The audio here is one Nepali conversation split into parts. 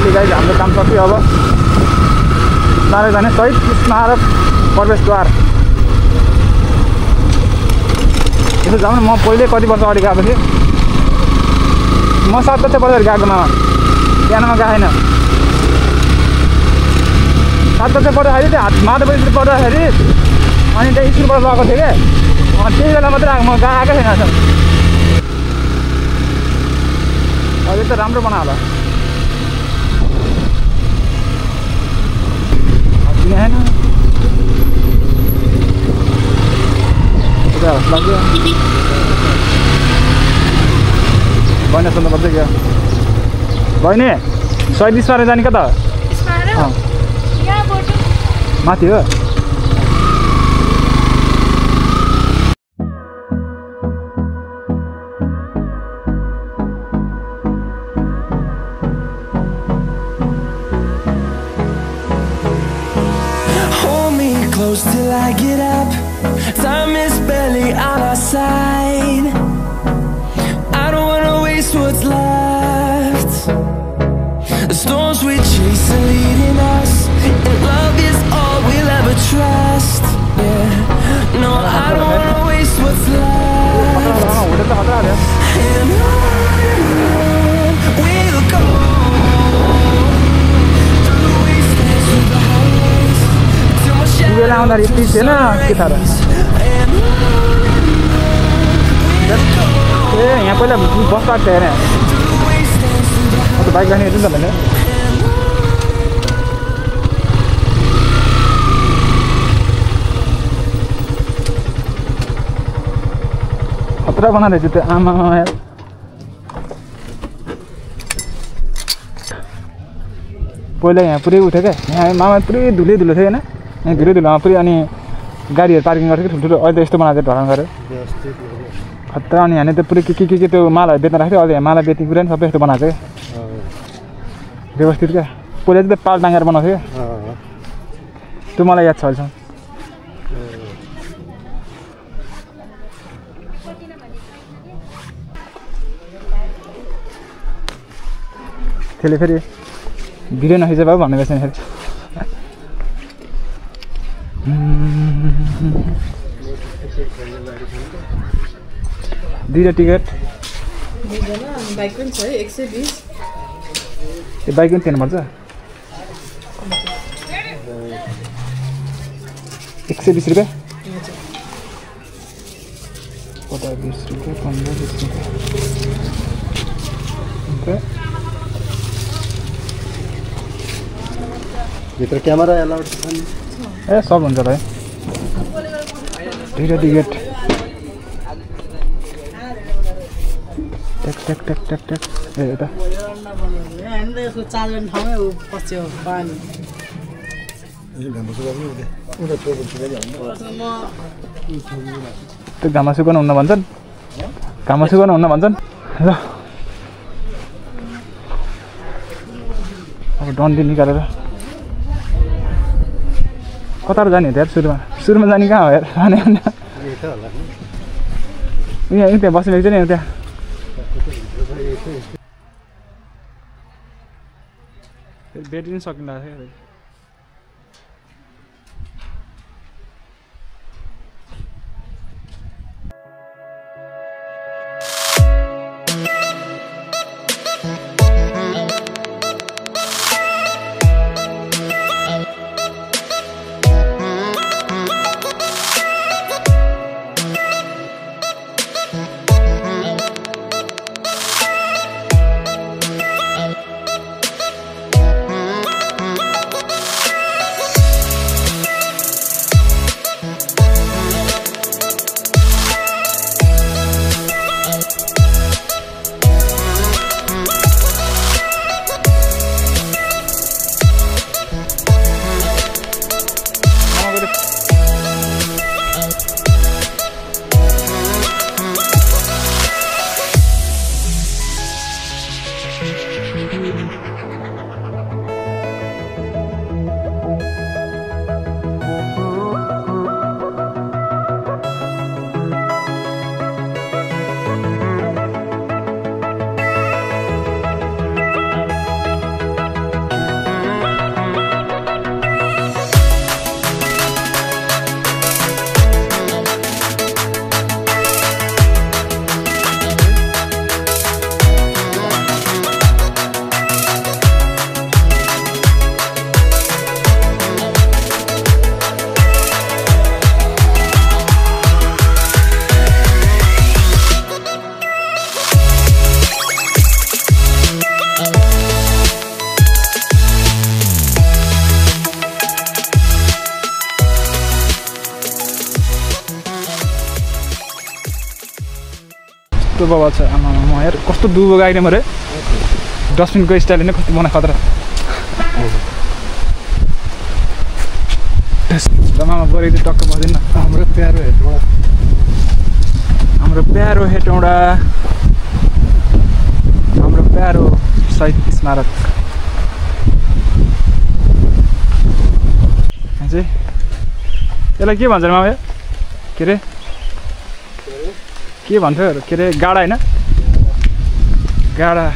ओके गाइज हाम्रो काम सक्यो अब बिस्मारे जाने सहित स्मारक प्रवेशद्वार यसो जाउँ न म पहिले कति वर्ष अगाडि गएको थिएँ म 7 वर्ष पछाडि गएको बिहानमा गएको छैन 7 वर्ष पढ्दाखेरि त्यो माधव स्कुल पढ्दाखेरि अनि त्यहाँ स्कुलबाट गएको थिएँ क्या त्यही बेला मात्रै म गएको छैन अहिले त राम्रो बनायो होला होइन लाग्यो बहिनी सोध्नुपर्छ क्या बहिनी शहीद स्मारक जाने कता माथि हो Close till I get up. Time is barely on our side. I don't wanna waste what's left. The storms we chase are leading us, and love is all we'll ever trust. Yeah, no, I don't wanna waste what's left. And on we'll go. बेला आउँदा यति थिएन के थाहा ए यहाँ पहिला बस पाएको थियो होइन म त बाइक राख्ने हेर्छु नि त मैले खतरा बनाएको रहेछ त्यो आमा पहिला यहाँ पुरै उठ्यो क्या यहाँ मामा पुरै धुलै थियो होइन यहाँ धुलो पुरै अनि गाडीहरू पार्किङ गर्थ्यो कि ठुल्ठुलो अहिले त यस्तो बनाएको थियो ढलान गरेर खतरा अनि यहाँनिर त पुरै के त्यो मालाहरू बेच्न राख्थ्यो अहिले यहाँ माला बेच्ने कुरा नि सबै यस्तो बनाएको छ क्या व्यवस्थित क्या पहिला चाहिँ पाल टाँगेर बनाउँथ्यो क्या त्यो मलाई याद छ अहिलेसम्म त्यसले फेरि भिडियो नखिच बाबु भन्ने रहेछ फेरि दुईटा टिकट बाइक पनि छ 120 यो बाइक पनि तिर्नुपर्छ 120 रुपियाँ 20 रुपियाँ 15 रुपियाँ भित्र क्यामेरा एलाउड छ नि ए सब हुन्छ भाइ दुईटा टिकट टेक ए यता यसको चार्जर ठाउँमै पस्यो पानी त्यो घामा सुकाउन हुन्न भन्छन् घामा सुकाउन हुन्न भन्छन् ल अब डन्डी निकालेर कता जाने हो यार सुरुमा जाने कहाँ हो यार जाने यहाँ त्यहाँ बस्ने चाहिँ नि त्यहाँ ब्याट्री सकिँदा थियो बबल छ आमा म यार कस्तो दुबोको आइटम रे डस्टबिनको स्टाइलले नै कस्तो बना खतरा मामा गरे टक्क बस्दैन हाम्रो प्यारो हेटौँडा हाम्रो प्यारो शहीद स्मारक चाहिँ यसलाई के भन्छ मामा के अरे के भन्थ्यो के अरे गाडा होइन गाडा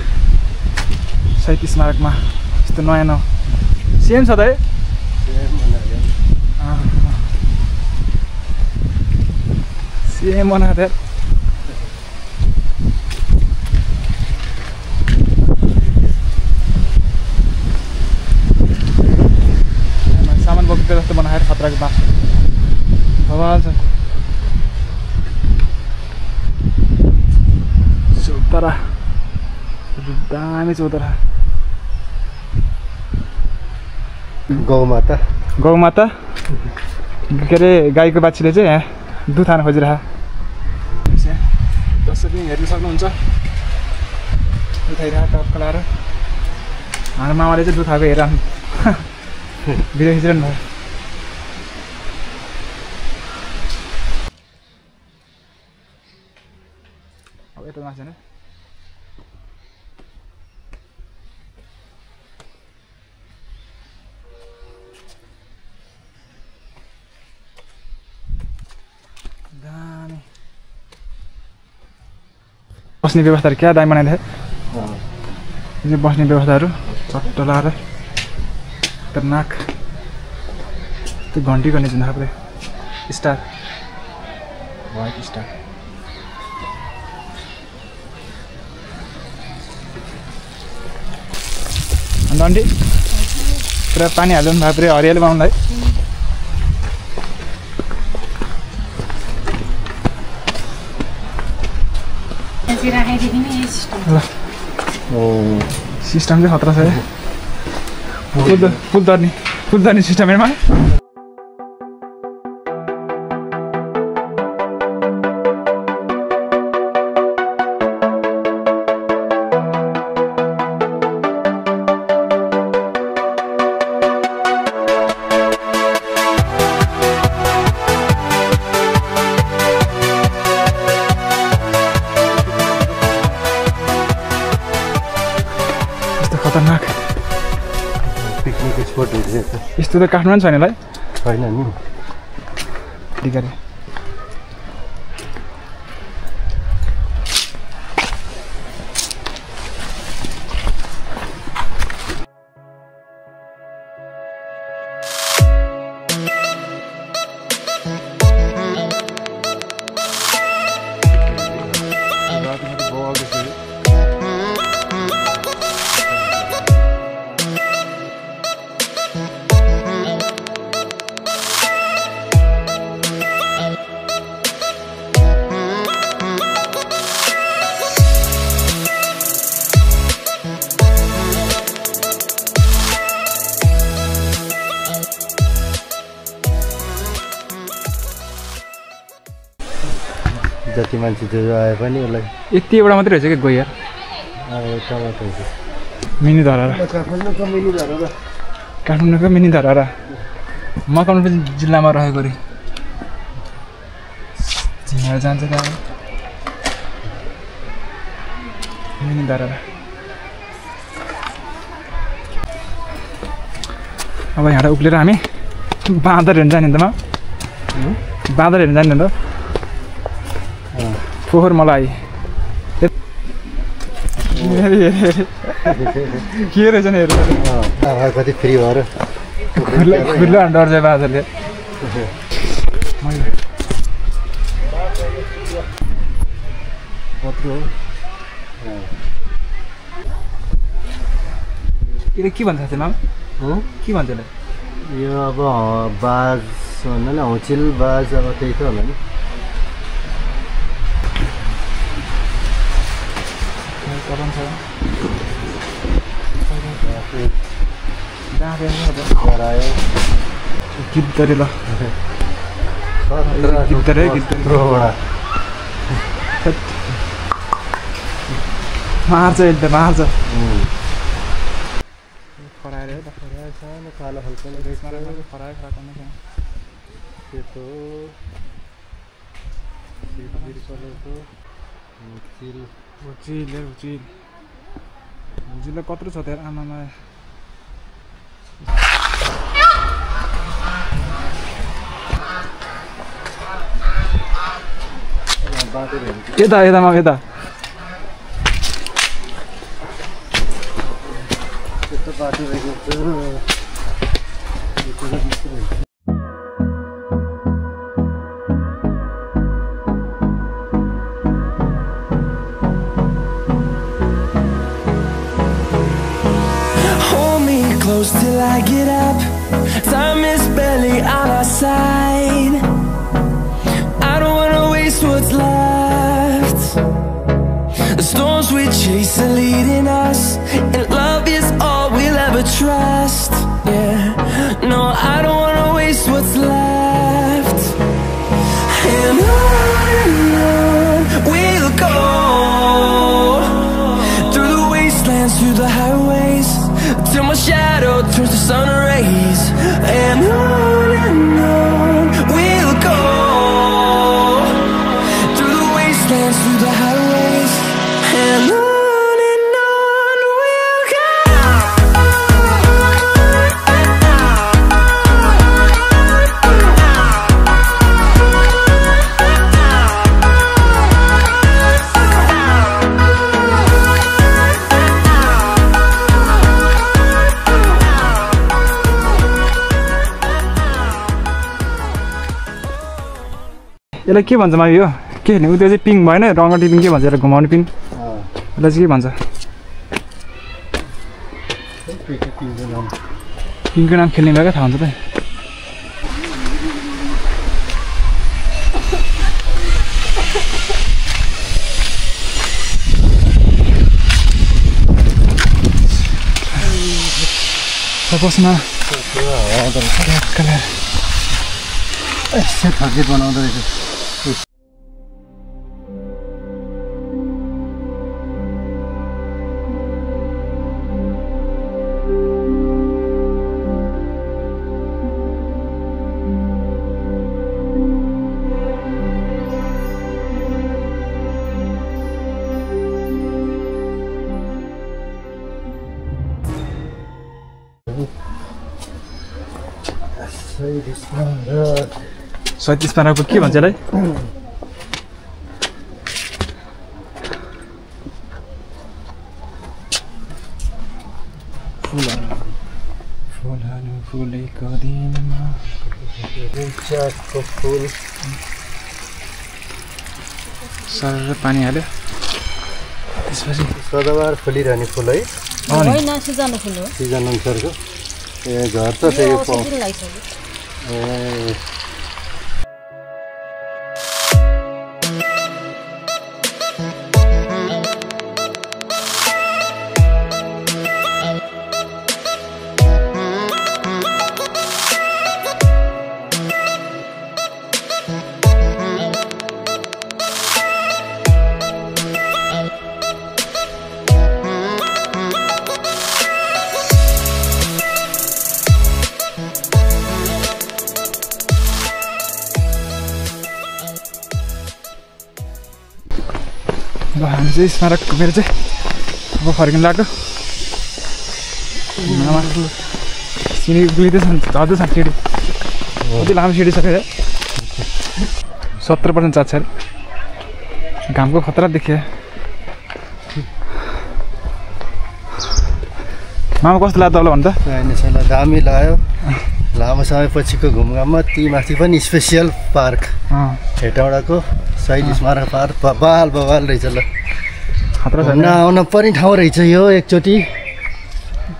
शहीद स्मारकमा यस्तो नयाँ न सेम छ त है सेम बनाएको थियो सामान बोक्दै जस्तो बनाएर खतराको बाँस बवाल छ चौतारा दामी चौतारा गौमाता के अरे गाईको बाछीले चाहिँ यहाँ दुध खान खोजिरह जसरी हेर्न सक्नुहुन्छ दुध खाइरह टक्क लाएर हाम्रो मामाले चाहिँ दुध खाएको हेरिरहनु भिडियो खिचिरहनु भयो अब यता मान्छे होइन बस्ने व्यवस्थाहरू क्या दामी बनाइदिए यो बस्ने व्यवस्थाहरू चट्ट लाएर खतरनाक त्यो घन्टी गर्ने जुन खाले स्टार वाइट स्टार अन्त आन्टी पुरा पानी हाल्नु भयो पुरै हरियाली बनाउनुलाई सिस्टम चाहिँ खतरा छ फुल सिस्टम हेर्मा खतरनाक पिकनिक स्पट यस्तो त काठमाडौँ छैन होला छैन नि दिगरे जति मान्छे जो आए पनि यसलाई यति एउटा मात्रै रहेछ कि गयो यार मिनी धरारा काठमाडौँको मिनी धरारा मकवानपुर जिल्लामा रहेको रे झिँगाएर जान्छ त्यहाँ मिनी धरारा अब यहाँ उक्लेर हामी बाँदर हेर्नु जाने त बाँदर हेर्नु जाने त फोहोर मलाई के रहेछ नि हेर्नु कति फ्री भएर खुल्ला डर चाहिँ बाँदरले के भन्छ माम के भन्छ यो अब बाज भन्दा नि हौचिल बाज अब त्यही त होला नि गीत गरे ल गीत गरे मार्छ यसले मार्छ खराएर है खराएर सानो कालो हल्का खरायो खराको सेतो सिल्भर कलरको हुजिल कत्रो छ त्यहाँ आमामा यता यतामा यता त्यस्तो बाटो रहेको close till I get up. Time is barely on our side. I don't wanna waste what's left. The storms we chase are leading us, and love is all we'll ever trust. Yeah, no, I don't wanna waste what's left. And on we'll go, through the wastelands, through the highways, till my shadow turns to sun rays. And on we'll go, through the wastelands, through the highways. And on we'll go. यसलाई के भन्छ मावि यो के भने उता चाहिँ पिङ भएन रङ्गटी पिङ के भन्छ यसलाई घुमाउने पिङ यसलाई चाहिँ के भन्छ पिङको नाम खेल्ने भएकै थाहा हुन्छ त सपोजमा थर्केट बनाउँदो रहेछ सैतिस पाराको के भन्छ यसलाई फुलेको दिनमा फुल सर पानी हाल्यो त्यसपछि सदाबहार फुलिरहने फुल है होइन सिजन फुल हो सिजन अनुसारको ए घर त थियो ए हामी चाहिँ स्मारक घुमेर चाहिँ अब फर्किनु लाग्यो सिँढी दुईदैछन् झर्दैछन् सिँढी कति लामो सिँढी छ क्या 70% चाहन्छ अरे घामको खतरा देखियो मामा कस्तो लाग्यो तपाईँलाई भन्दा छैन दामी लाग्यो लामो समयपछिको घुमघाममा ती माथि पनि स्पेसियल पार्क हेटौडाको शहीद स्मारक पार्क बवाल रहेछ ल खतरा छ आउन पनि ठाउँ रहेछ यो एकचोटि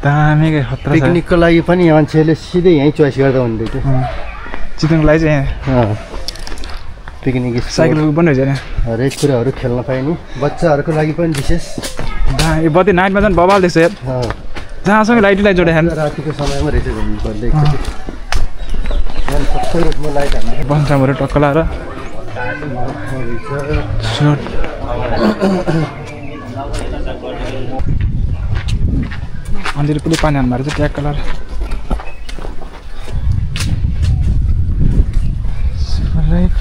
दामी खतरा छ पिकनिकको लागि पनि मान्छेले सिधै यहीँ चोइस गर्दा हुँदै थियो चिकनको लागि चाहिँ पिकनिक साइकल पनि रहेछ नि हरेक कुराहरू खेल्न पाइने बच्चाहरूको लागि पनि विशेष यो बत्ती नाइटमा झन् बवाल देख्छ यार जहाँसँग लाइट जोडेर रातिको समयमा रहेछ घुम्नु पर्ने सबै रुखमा लाइट हाल्नु बन्चामहरू टक्क लाएर अन्जली पुरै पानी हाल्नु भएको छ ट्याग कलर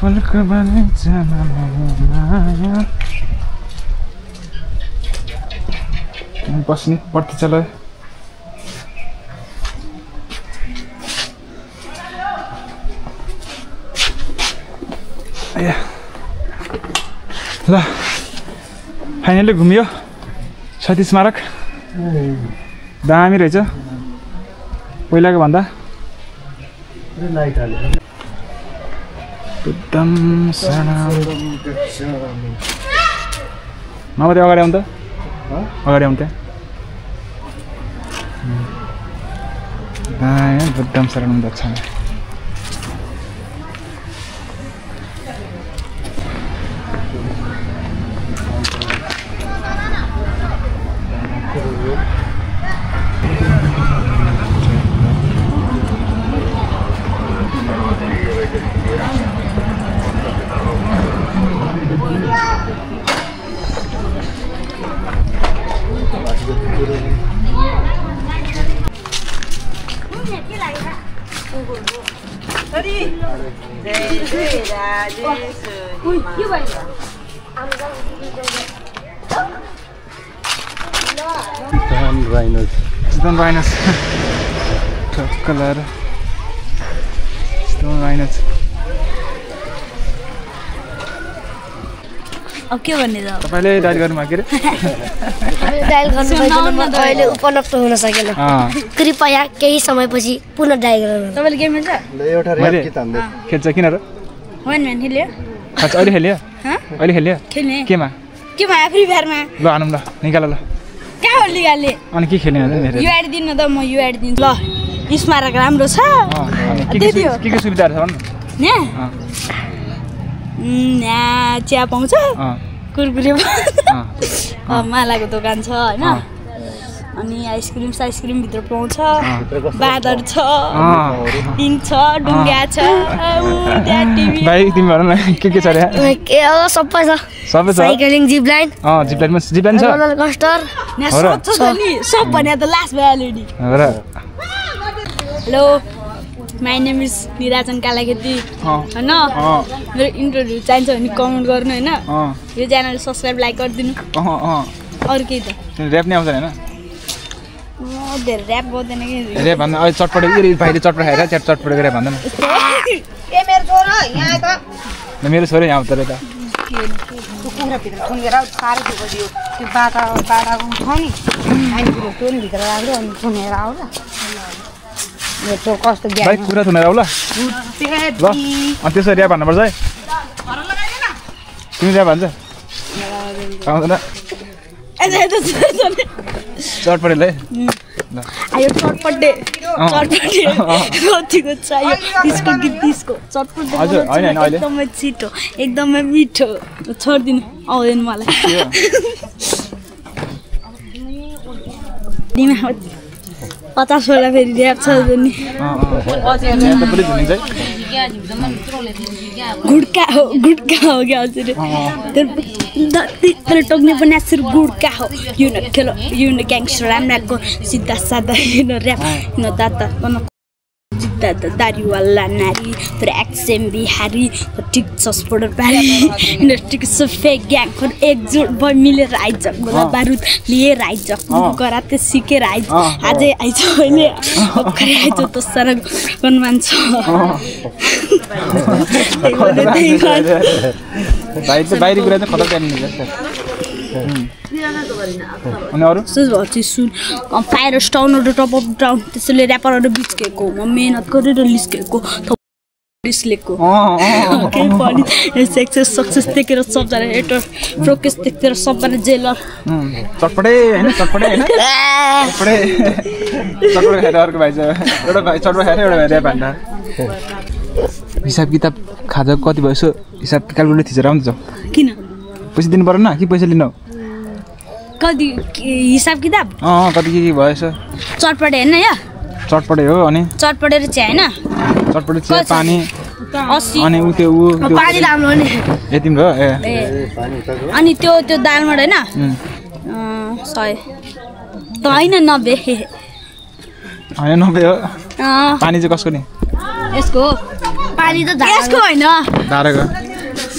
फलको बगैँचामा माया बस्ने पट्टी चल ल फाइनली घुमियो सती स्मारक दामी रहेछ पहिलाको भन्दा लाइट हाल्यो एकदम सानो मामा त्यो अगाडि आउनु त अगाडि आउनु त्यहाँ बुद्धम शरणं गच्छामि Stone rhinos. Top color. Stone rhinos. अब के भन्ने त तपाईले डायल गर्नु भएको रे डायल गर्नु भएन म अहिले उपलब्ध हुन सकेन कृपया केही समयपछि पुनः डायल गर्नु तपाईले गेम खेल्छ ल एउटा र्याप गीत हान्दै खेल्छ किन र वान म्यान खेल्यो अच्छा अहिले खेल्यो अहिले खेल्यो खेल्ने केमा केमा फ्री फायरमा ल हानौँ ल निकाल ल कहाँ हो निकाल्ने अनि के खेल्ने भने यो एड दिनु त म यो एड दिन्छु ल स्मारक राम्रो छ के सुविधाहरु छ भन्नु ने चिया पाउँछ कुरकुरे मालाको दोकान छ हैन अनि आइसक्रिम भित्र पाउँछ बादर छ पिङ छ डुङ्गा छ भाइ तिमी भन न के छ रे के हो सबै छ साइक्लिङ जिप लाइन छ रोलर कोस्टर सब भने त लास्ट भयो already hello my name is Nirajan Kalakheti हैन मेरो इन्टरभ्यू चाहिन्छ भने कमेन्ट गर्नु हैन यो च्यानल सब्स्क्राइब लाइक गरिदिनु अरु के त र्याप नै आउँछ हैन म धेरै र्याप गर्दैन के र्याप भन्दा अहिले चटपटे भाइले चटपटे खाएर चटपटे गरेर भन्दैन ए मेरो छोरा यहाँ त मेरो छोरा यहाँ आउँछ रे त कुखुरा भित्र थुनेर साह्रै दुःख दियो त्यो बाटाको उठाउ नि हामी त्यो नि भित्र राख्यो अनि थुनेर आउँछ मेरो कस्तो ज्ञान भाइ कुरा थुनेर आउ ल ल अनि त्यसो र्याप भन्नुपर्छ है तिमी र्याप भन्छ आउँदैन चटपटे ल आयो चटपटे कतिको चाहियो त्यसको गीत त्यसको चटपटे हजुर हैन हैन अहिले एकदमै छिटो एकदमै मिठो छोड्दिनु आउँदैन मलाई दिमाग 50 वटा फेरि र्याप छ नि गुड्का हो क्या हजुर तर टोक्ने पनि यसरी गुड्का हो यो न खेलो यो न ग्याङ्स्टर रामनाको सिधा साधा यो न र्याप न दादा दादा दारीवाला नारी तर एक्सेम बिहारी ठिक छ स्पोर्टर पारी ठिक छ फेक ग्याङको एकजुट भई मिलेर आइज गोला बारुद लिएर आइज कराते सिकेर आइज आजै आइज अहिले भर्खरै आइज त सारा कन्मान छ बाहिरी कुरा चाहिँ खतरा टाइम अनि अरु सुन फायर स्टाउन र टप अफ डाउन त्यसैले र्यापरहरु बिचकेको म मेहनत गरेर लिस्केको लिस्केको के पनि सक्सेस देखेर सबजना हेटर प्रोकेस देखेर सबजना जेलर चटपटे हैन चटपटे खाएर अर्को भाइ छ एउटा भाइ चटपटे खाएर एउटा भाइ र्याप भन्दा हिसाब किताब खाजा कति भएछ हिसाब क्याल्कुलेट थिचेर आउँछ किन पैसा दिनु पर्दैन कि पैसा लिनु कति हिसाब किताब कति के भएछ चटपटे हैन या चटपटे हो अनि चटपटे र चिया हैन चटपटे चिया पानी 80 अनि उ त्यो पानी राम्रो नि ए तिम्रो ए अनि त्यो दालमा हैन 100 त होइन 90 होइन 90 हो पानी चाहिँ कसको नि यसको पानी त यसको होइन धाराको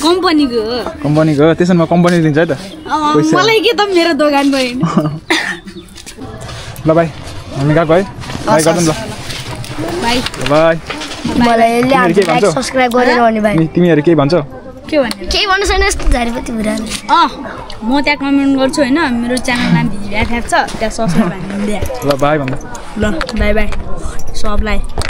कम्पनीको हो कम्पनीको त्यसो म कम्पनी दिन्छ है त मलाई के त मेरो दोकानको होइन ल भाइ हामी गएको है बाइ गर्छौँ ल बाइ बाइ मलाई लाइक सब्स्क्राइब गरेर भने भाइ तिमीहरू के भन्छौ के भन्ने केही भन्नु छैन यस्तो झारीपति भइरहनु म त्यहाँ कमेन्ट गर्छु होइन मेरो च्यानल नाम भिडियो छ त्यहाँ सब्स्क्राइब हान्नु ल बाइ भन्दा ल बाइ बाइ सबलाई